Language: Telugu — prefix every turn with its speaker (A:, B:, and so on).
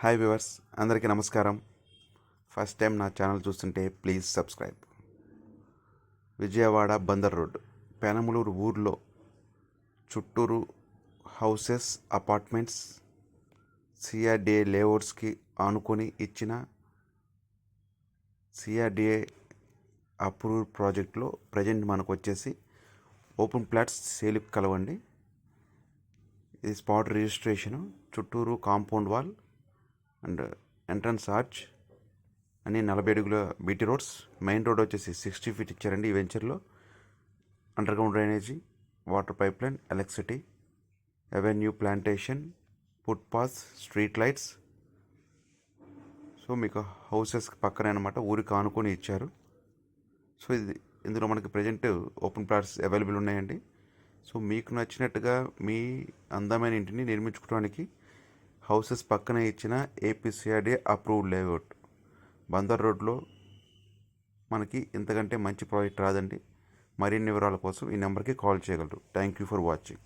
A: హాయ్ వ్యూవర్స్, అందరికీ నమస్కారం. ఫస్ట్ టైం నా ఛానల్ చూస్తుంటే please subscribe. Vijayawada Bandar road Penamaluru ఊర్లో చుట్టూరు హౌసెస్, అపార్ట్మెంట్స్ సిఆర్డిఏ లేఅవుట్స్కి ఆనుకొని ఇచ్చిన సిఆర్డిఏ అప్రూవ్ ప్రాజెక్ట్లో ప్రజెంట్ మనకు వచ్చేసి ఓపెన్ ప్లాట్స్ సేల్కి కలవండి. ఇది స్పాట్ రిజిస్ట్రేషను, చుట్టూరు compound wall and entrance arch అన్ని 40 అడుగుల బీటీ రోడ్స్. మెయిన్ రోడ్ వచ్చేసి 60 ఫీట్ ఇచ్చారండి. ఈ వెంచర్లో underground drainage, water pipe line, electricity, avenue plantation, foot path, street lights. So మీకు హౌసెస్ పక్కనే అనమాట, ఊరికి ఆనుకొని ఇచ్చారు. సో ఇందులో మనకి ప్రజెంట్ ఓపెన్ ప్లాట్స్ అవైలబుల్ ఉన్నాయండి. సో మీకు నచ్చినట్టుగా మీ అందమైన ఇంటిని నిర్మించుకోవడానికి హౌసెస్ పక్కనే ఇచ్చిన ఏపీసీఆర్డీ అప్రూవ్డ్ లేఅవుట్ బందర్ రోడ్లో మనకి ఇంతకంటే మంచి ప్రాజెక్ట్ రాదండి. మరిన్ని వివరాల కోసం ఈ నెంబర్కి కాల్ చేయగలరు. Thank you for watching.